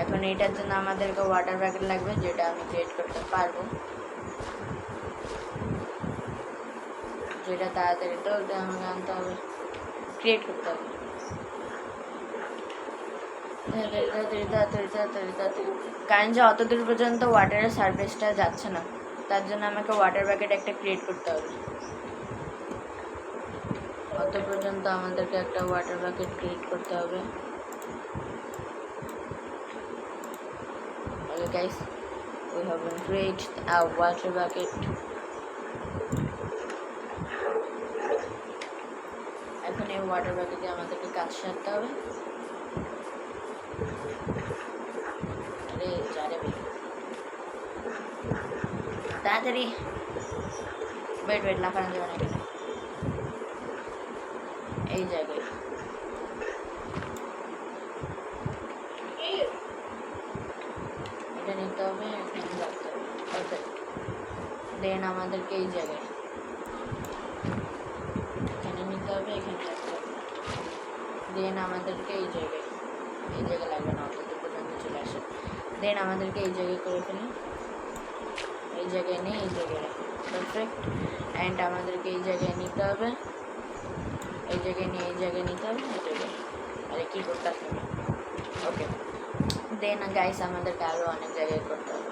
Speaker 1: এখন এটার জন্য আমাদেরকে ওয়াটার ব্যাকেট লাগবে, যেটা আমি ক্রিয়েট করতে পারবো, যেটা তাড়াতাড়ি তো আমাকে আনতে হবে, ক্রিয়েট করতে হবে কারণ যে অত দূর পর্যন্ত ওয়াটারের সারফেসটা যাচ্ছে না, তার জন্য আমাকে ওয়াটার ব্যাকেট একটা ক্রিয়েট করতে হবে। অত পর্যন্ত আমাদেরকে একটা ওয়াটার ব্যাকেট ক্রিয়েট করতে হবে। Okay guys, we have been create a water bucket. এখন এই ওয়াটার বাকেটে আমাদেরকে কাজ সারতে হবে। আরে যারে তাড়াতাড়ি, ওয়েট লাফানো যাবে না এখানে, এই জায়গায় এটা নিতে হবে, এখানে রাখতে হবে। পারফেক্ট। দেন আমাদেরকে এই জায়গায় এখানে নিতে হবে, এখানে রাখতে হবে। দেন আমাদেরকে এই জায়গায় লাগবে না, অত দূর পর্যন্ত চলে আসে। দেন আমাদেরকে এই জায়গায় করে ফেলি, এই জায়গায় নিয়ে এই জায়গায় রাখি। পারফেক্ট। অ্যান্ড আমাদেরকে এই জায়গায় নিতে হবে, এই জায়গায় নিয়ে এই জায়গায় নিতে হবে, এই জায়গায়। আরে কী করতে হবে? ওকে। দেন গাইস আমাদেরকে আরও অনেক জায়গায় করতে হবে।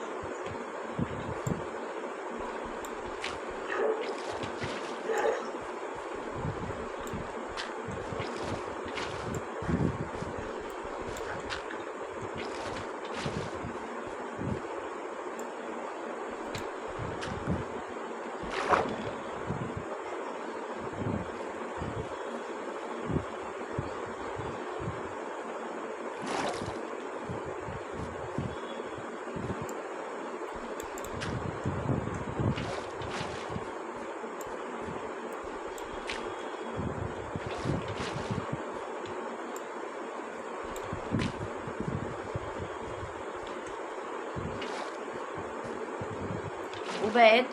Speaker 1: উবেদ,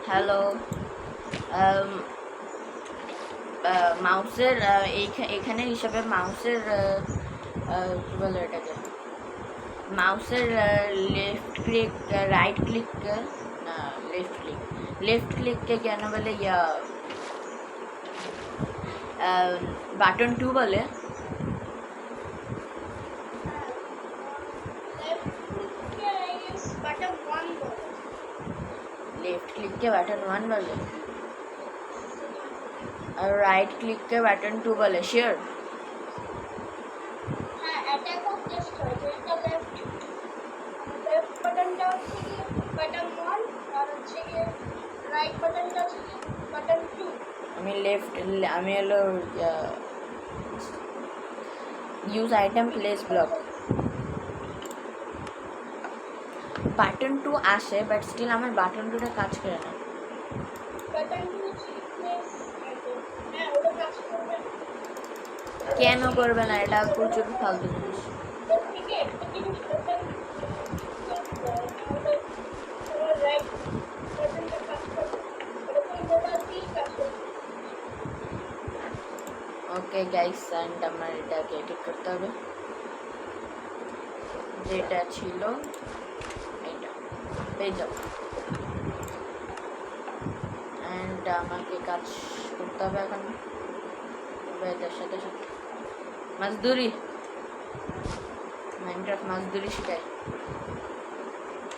Speaker 1: হ্যালো, মাউসের এখানে হিসাবে মাউসের কী বলে এটাকে, মাউসের লেফট ক্লিক রাইট ক্লিক না লেফট ক্লিককে কেন বলে বাটন 2 বলে? लेफ्ट क्लिक के बटन 1 बोले और राइट क्लिक के बटन 2 बोले श्योर
Speaker 2: হ্যাঁ অ্যাটাক অফ ডিস্ট্রয় যেটা লেফট বাটনটা হচ্ছে কি বাটন 1 আর হচ্ছে কি রাইট বাটনটা হচ্ছে কি বাটন 2
Speaker 1: আমি হলো use item place block button 2 আসে বাট স্টিল আমার বাটন 2টা কাজ করে না
Speaker 2: বাটন 2 হচ্ছে প্লেস আইটেম হ্যাঁ ওটা কাজ করবে
Speaker 1: কেন করবে না এটা প্রচুর ফালতু জিনিস
Speaker 2: ঠিক আছে একটা জিনিস বাটন রাইট বাটনটা কাজ করবে ওটা দিয়ে কাজ করবে
Speaker 1: ওকে গাইস এন্ড আমার এটাকে এডিট করতে হবে যেটা ছিল এটা পেয়ে যাও এন্ড আমাকে কাজ করতে হবে এখন এটার সাথে সাথে মজদুরি মাইনক্রাফট মজদুরি শিখাই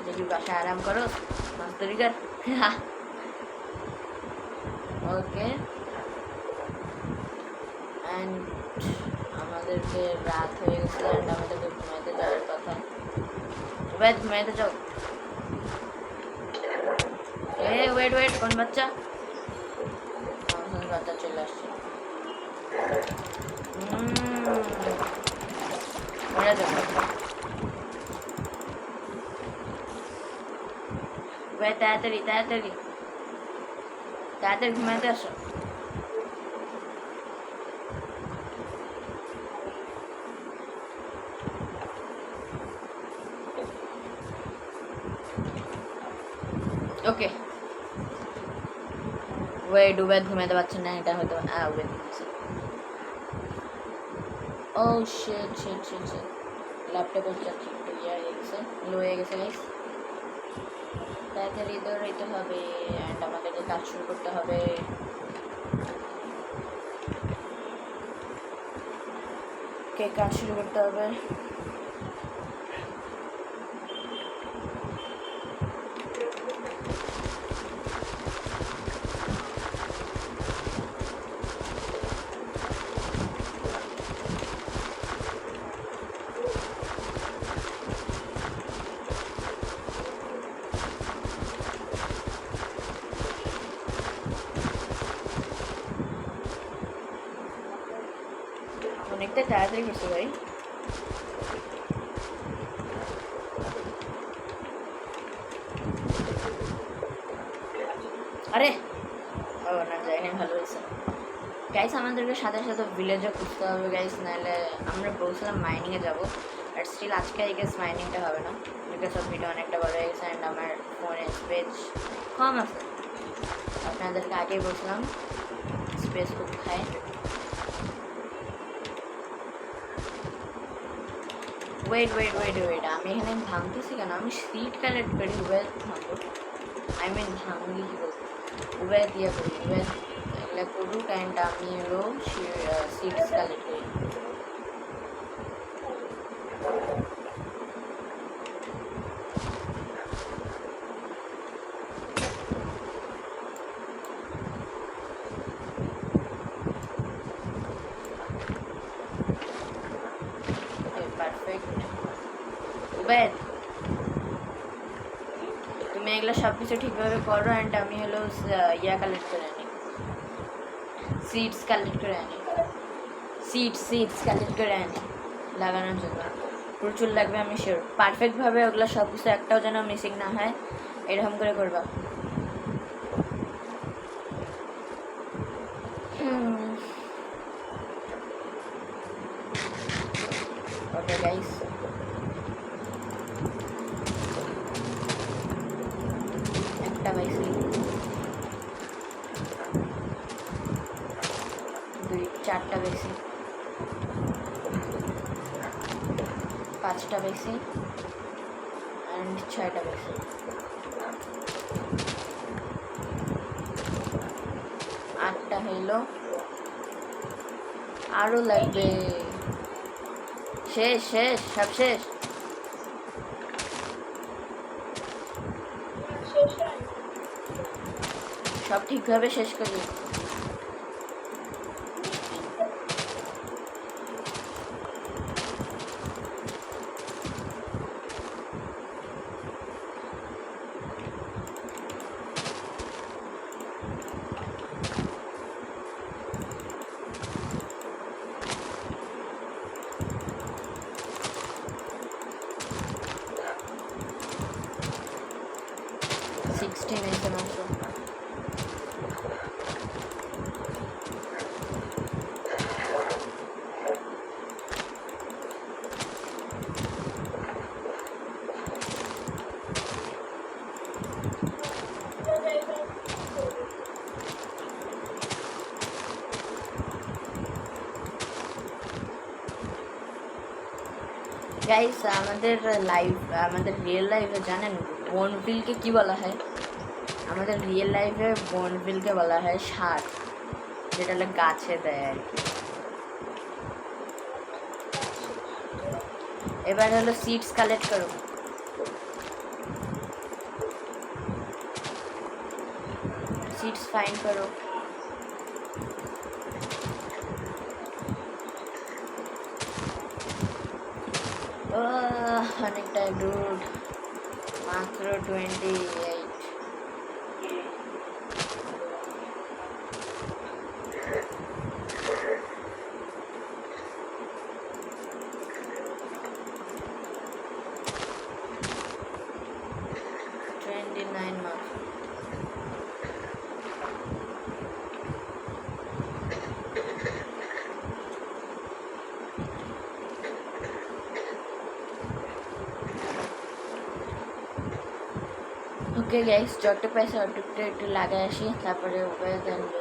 Speaker 1: দেখি বাসায় আরাম করো মজদুরি কর ওকে অ্যান্ড আমাদেরকে রাত হয়ে গেছে অ্যান্ড আমাদেরকে ঘুমাইতে যাওয়ার কথা এবার ঘুমাইতে যাও ওয়েট কোন বাচ্চা বাচ্চা চলে আসছে মরে যাবে তাড়াতাড়ি তাড়াতাড়ি তাড়াতাড়ি ঘুমাইতে আসো ওকে ওয়েট উবেদ ঘুমাতে পারছে না এটা হয়তো উবেদ ও শিট শিট শিট শিট ল্যাপটপের চাচ্ছি একটু হয়ে গেছে লো হয়ে গেছে গাইস তাড়াতাড়ি দৌড়াইতে হবে অ্যান্ড আমাদেরকে কাজ শুরু করতে হবে কাজ শুরু করতে হবে অনেকটা তাড়াতাড়ি করছে ভাই আরে ও না জায়গায় ভালো হয়েছে গাইস আমাদেরকে সাথে সাথে ভিলেজে খুঁজতে হবে গাইস নাহলে আমরা বলছিলাম মাইনিংয়ে যাবো বাট স্টিল আজকে আই গেস মাইনিংটা হবে না বিকজ সব ভিডিও অনেকটা বড় হয়ে গেছে অ্যান্ড আমার ফোনে স্পেস কম আছে আপনাদেরকে আগেই বলছিলাম স্পেস খুব খায় ওয়েট আমি এখানে ভাঙতেছি কেন আমি সিট কালেক্ট করি উবের ভাঙবো আই মিন ভাঙলি কি বলবো উবের দিয়ে করি উবের এগুলো করুক অ্যান্ড আমি হলো সিটস কালেক্ট করি পারফেক্ট উবের তুমি এগুলো সব কিছু ঠিকভাবে করো অ্যান্ড আমি হলো ইয়া কালেক্ট করে আনি সিডস কালেক্ট করে আনি সিডস কালেক্ট করে আনি লাগানোর জন্য প্রচুর লাগবে আমি শিওর পারফেক্টভাবে ওগুলো সব কিছু একটাও যেন মিসিং না হয় এরকম করে করবা ওকে গাইস একটা পাইছি চারটা বেশি পাঁচটা বেশি অ্যান্ড ছয়টা বেশি আটটা হইলো আরও লাগবে শেষ সব শেষ সব ঠিকভাবে শেষ করি। সিক্সটিন হয়েছে মাত্র। গাইস আমাদের রিয়েল লাইফে জানেন বনবিলকে কি বলা হয়? আমাদের রিয়েল লাইফে বনবিলকে বলা হয় সার, যেটা হলো গাছে দেয় আর কি। এবার হলো সিডস কালেক্ট করো। সিডস ফাইন্ড করো। অনেকটা দূর, মাত্র 28। ওকে গাইস, যত পয়সা অটুকটা একটু লাগাই আসি, তারপরে ওকে জানবে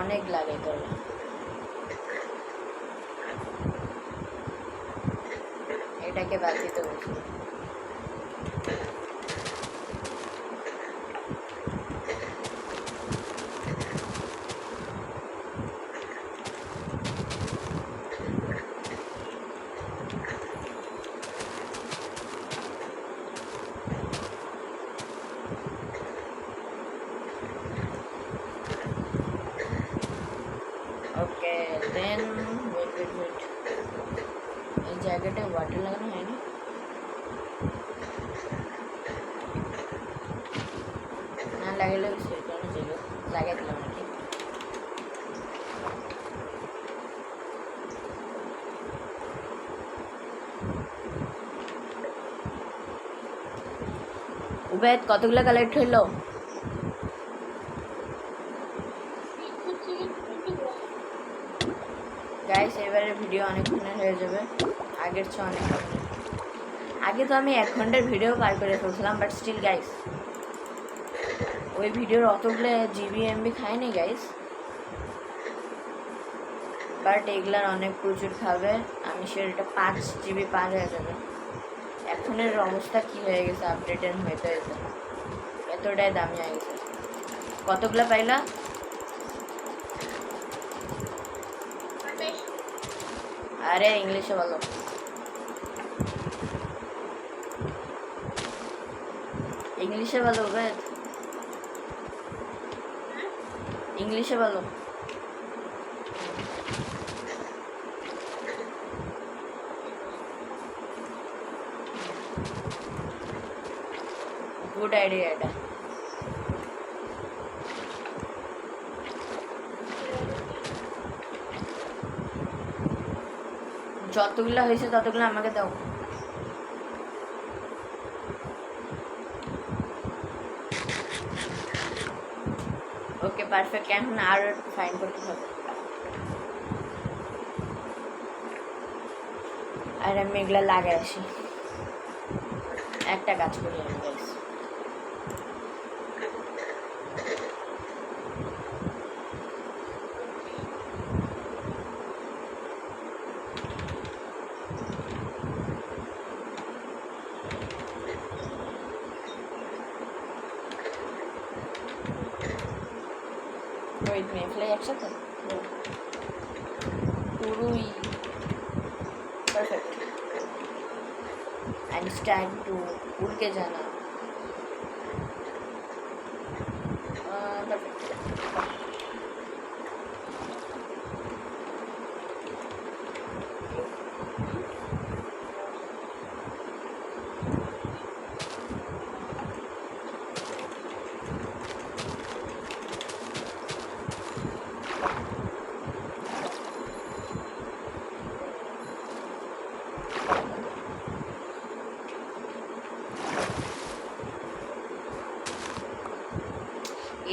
Speaker 1: অনেক লাগে তবে। এটাকে বাদ দিতে বলছি। ওকে দেন ওয়েট, এই জায়গাটা ওয়াটার লাগানো হয়নি। না লাগালে সেরকম জায়গা লাগাই দিলাম আর কি। উবেদ কতগুলো কালেক্ট হইলো? গাইস এবারে ভিডিও অনেকক্ষণের হয়ে যাবে, আগের চেয়ে অনেক। আগে তো আমি 1 ঘন্টার ভিডিও পার করে ফেলছিলাম, বাট স্টিল গাইস ওই ভিডিওর অতগুলো জিবি এমবি খায়নি গাইস, বাট এগুলার অনেক প্রচুর খাবে। আমি সেটা 5 জিবি পার হয়ে যাবে। এখনের অবস্থা কি হয়ে গেছে, আপডেটের হইতে হইতে এতটাই দামি হয়ে গেছে। কতগুলো পাইলা? আরে ইংলিশে বলো। ইংলিশে বলো উবেদ, ইংলিশে বলো। গুড আইডিয়া এটা। যতগুলো হয়েছে ততগুলো আমাকে দাও। ওকে পারফেক্ট, এখন আর ফাইন করতে হবে। আর আমি এগুলো লাগাই আসি, একটা কাজ করি আমি গাইস। ওয়েট মে ফ্লাই একসাথে পুরোই পারফেক্ট। एंड स्टार्ट टू उड़ के जाना। পারফেক্ট।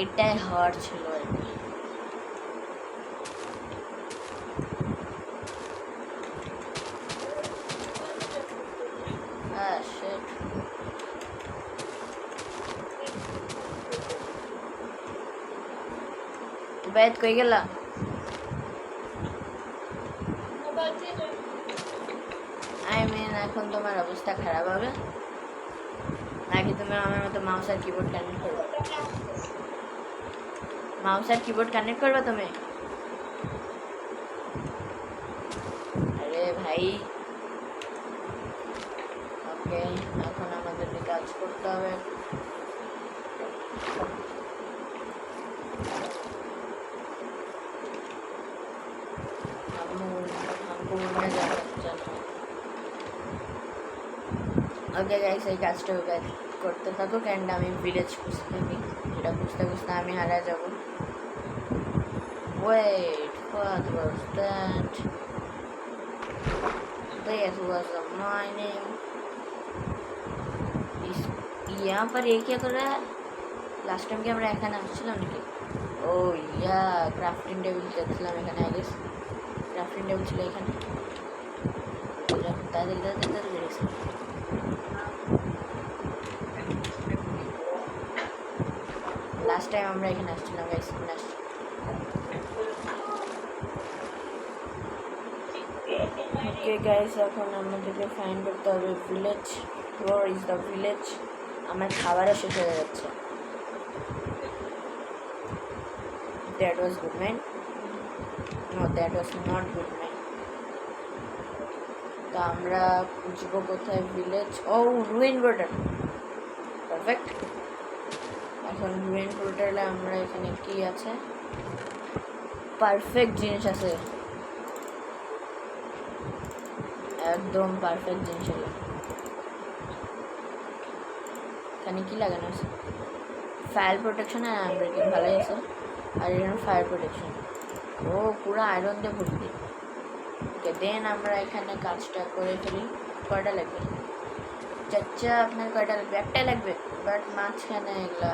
Speaker 1: এটাই হওয়ার ছিল আর কি। shit. উবাইদ কই গেলা? আই মিন এখন তোমার অবস্থা খারাপ হবে নাকি তুমি আমার মতো মাউস আর কিবোর্ড কানেক্ট করবে? মাউস আর কিবোর্ড কানেক্ট করবে তুমি? আরে ভাই ওকে, এখন আমাদের কাজ করতে হবে। ওকে গাইস, এই কাজটা করতে থাকুক অ্যান্ড আমি ভিলেজ খুঁজতে থাকি। সেটা খুঁজতে খুঁজতে আমি হারা যাব। Wait, what was that? That was a mining. यहाँ पर ये क्या कर रहा है? लास्ट टाइम কি আমরা এখানে আসছিলাম নাকি? ও ইয়া, ক্রাফটিং টেবিল দেখছিলাম এখানে। আই গেস ক্রাফটিং টেবিল ছিল এখানে। তাদের দেখছি লাস্ট টাইম আমরা এখানে আসছিলাম গাইস। ওকে গাইস, এখন আমাদেরকে ফাইন্ড করতে হবে village. Where is the village? আমার খাবারও শেষ হয়ে যাচ্ছে। That was good man. No, that was not good man. তো আমরা খুঁজবো কোথায় ভিলেজ। ও, রুইন পোর্টাল। পারফেক্ট। এখন রুইন পোর্টালে আমরা এখানে কি আছে? পারফেক্ট জিনিস আছে, একদম পারফেক্ট জিনিস হলো। এখানে কি লাগানো আছে? ফায়ার প্রোটেকশন আর আনব্রেকিং ভালোই আছে। আর এখানে ফায়ার প্রোটেকশন। ও পুরো আয়রন দিয়ে ভর্তি। ওকে, দেন আমরা এখানে কাজটা করে ফেলি। কয়টা লাগবে চাচা? আপনার কয়টা লাগবে? একটাই লাগবে। বাট মাঝখানে এগুলা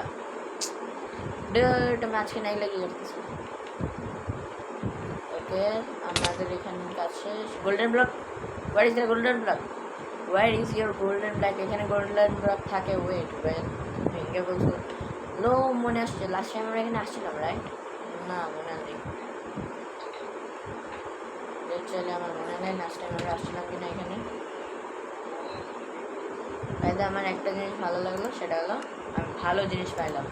Speaker 1: মাঝখানে এগুলা কি করতেছে? ওকে, আমাদের এখানে কাজ শেষ। Golden block, what is the golden block? Where is your golden block? এখানে গোল্ডেন ব্লক থাকে। ওয়েট ভেঙে বলছো লো, মনে আসছে লাস্ট টাইম আমরা এখানে আসছিলাম, রাইট? না, মনে নেই। চলে, আমার মনে নেই লাস্ট টাইম আমরা আসছিলাম কিনা এখানে। তাইতে আমার একটা জিনিস ভালো লাগলো, সেটা হলো আমি ভালো জিনিস পাইলাম।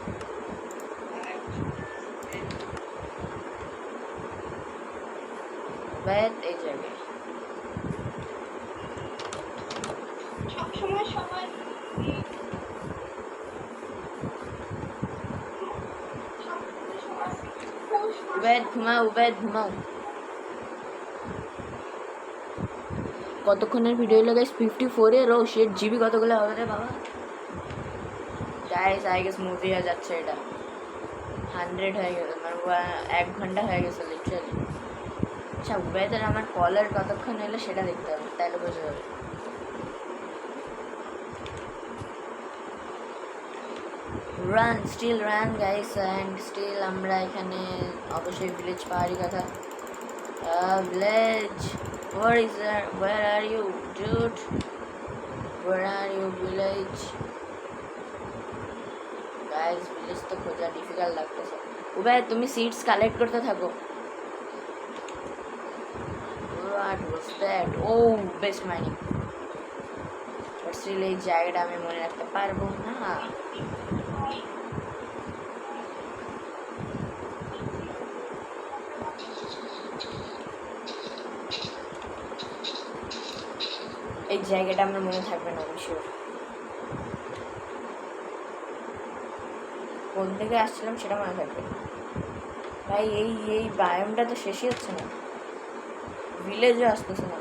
Speaker 1: এই জায়গায় ঘুমাও। কতক্ষণের ভিডিও লাগাইস? 54 ও শেট জিবি কতগুলো হবে রে বাবা? গাইস আই গেস মুভি হয়ে যাচ্ছে। এটা 100 হয়ে গেছে, মানে 1 ঘন্টা হয়ে গেছে লিটারালি। আচ্ছা, ওয়েদার আমার কলার কতক্ষণ এলো সেটা দেখতে হবে, তাহলে বোঝা যাবে। Run, still run guys, and still আমরা এখানে অবশ্যই ভিলেজ পাওয়ারই কথা। Village, where are you dude? Where are you village? Guys village তো খোঁজা ডিফিকাল্ট লাগতেছে। উবাই তুমি সিডস কালেক্ট করতে থাকো। What was that? Oh, best mining. But still এই জায়গাটা আমি মনে রাখতে পারবো না। এই জায়গাটা আমার মনে থাকবে না অবশ্যই। কোন থেকে আসছিলাম সেটা মনে থাকবে। ভাই এই এই বায়োমটা তো শেষই হচ্ছে না, ভিলেজও আসতেছে না।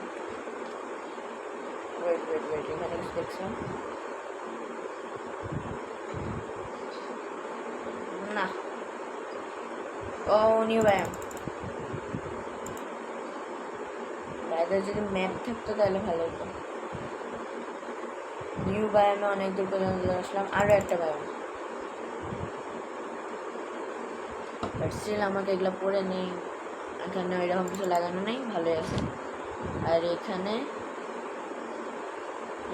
Speaker 1: ওয়েট ওয়েট ওয়েট, এখানে কিছু দেখছিলাম না। ও নিউ বায়োম। বাইরে যদি ম্যাপ থাকতো তাহলে ভালো হতো। নিউ বায়োমে অনেক দূর পর্যন্ত আসলাম, আরও একটা বায়োম। বাট স্টিল আমাকে এগুলো পরে নেই, এখানে ওইরকম কিছু লাগানো নেই, ভালোই আছে। আর এখানে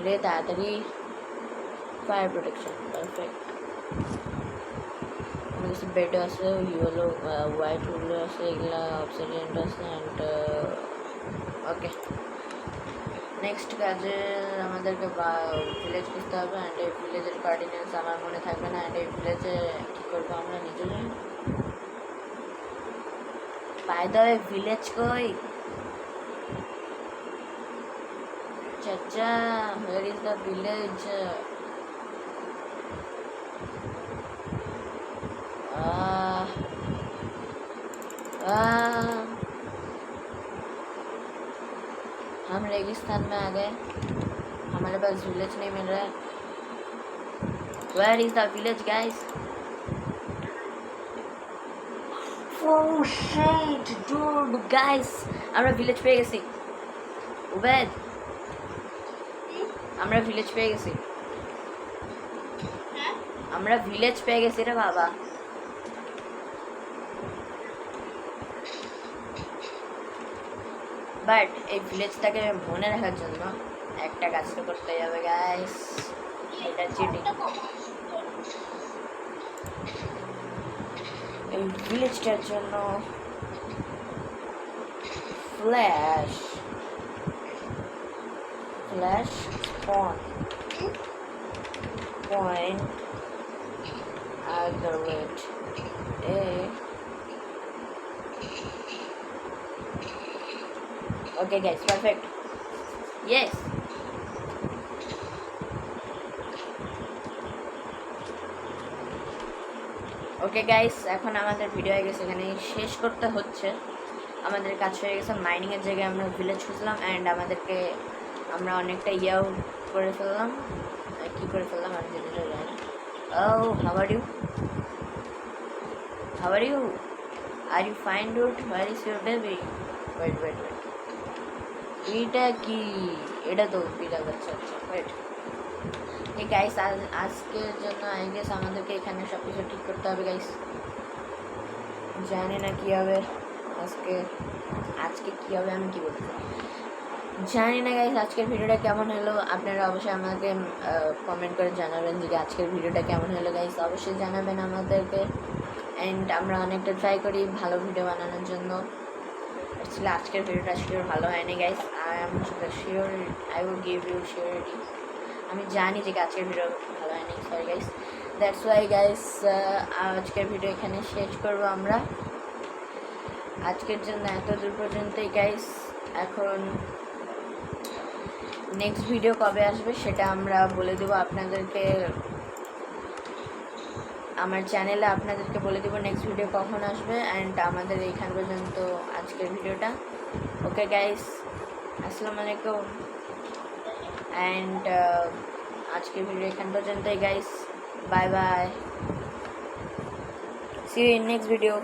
Speaker 1: রে তাড়াতাড়ি ফায়ার প্রোটেকশন, পারফেক্ট। আমার কাছে বেড আছে, ইয়েলো হোয়াইট উল আছে, এগুলা অবসিডিয়ান আছে। অ্যান্ড ওকে, নেক্সট কাজে আমাদেরকে ভিলেজ খুঁজতে হবে। অ্যান্ড এই ভিলেজের কোঅর্ডিনেটস আমার মনে থাকবে না। অ্যান্ড এই ভিলেজে কী করবো আমরা নিজে জানি। বাই দ্য ওয়ে, ভিলেজ কই? চাচা, where is the village? हम रेगिस्तान में आ गए, हमारे पास विलेज नहीं मिल रहा है। Where is the village, guys? Oh shit, dude, guys, আমরা ভিলেজ পেয়ে গেছি। উবেদ, আমরা ভিলেজ পেয়ে গেছি।
Speaker 2: হ্যাঁ
Speaker 1: আমরা ভিলেজ পেয়ে গেছি রে বাবা। বাট এই ভিলেজটাকে মনে রাখার জন্য একটা কাজ তো করতে হবে গাইস, এটা চিটিং। এই ভিলেজটার জন্য flash point at the rate a. Okay guys, perfect. Yes. Okay guys, এখন আমাদের ভিডিও হয়ে গেছে, এখানে শেষ করতে হচ্ছে। আমাদের কাজ হয়ে গেছে, মাইনিংয়ের জায়গায় আমরা ভিলেজ খুঁজলাম। অ্যান্ড আমরা অনেকটা ইয়াও করে ফেললাম। কী করে ফেললাম আমি যেটা জানি। Oh, how are you? How are you? Are you fine, dude? Where is your baby? Wait. এটা কি? এটা তো বিড়াল বাচ্চা। আচ্ছা ওয়েট। এই গাইস, আজকের জন্য আই গেস আমাদেরকে এখানে সব কিছু ঠিক করতে হবে গাইস। জানি না কী হবে আজকে কী হবে, আমি কী বলতে জানি না গাইস। আজকের ভিডিওটা কেমন হলো আপনারা অবশ্যই আমাকে কমেন্ট করে জানাবেন যে আজকের ভিডিওটা কেমন হলো গাইস, অবশ্যই জানাবেন আমাদেরকে। অ্যান্ড আমরা অনেকটা ট্রাই করি ভালো ভিডিও বানানোর জন্য। অ্যাকচুয়ালি আজকের ভিডিওটা শিওর ভালো হয়নি guys, I am sure, I will give you surety. আমি জানি যে আজকের ভিডিও ভালো হয়নি, sorry guys. That's why guys, আজকের ভিডিও এখানে শেষ করবো আমরা। আজকের জন্য এত দূর পর্যন্তই গাইস। এখন নেক্সট ভিডিও কবে আসবে সেটা আমরা বলে দেবো আপনাদেরকে, আমার চ্যানেলে আপনাদেরকে বলে দেবো নেক্সট ভিডিও কখন আসবে। অ্যান্ড আমাদের এইখান পর্যন্ত আজকের ভিডিওটা। ওকে গাইস, আসসালামু আলাইকুম। অ্যান্ড আজকের ভিডিও এখান পর্যন্তই guys, bye bye, see you in next video.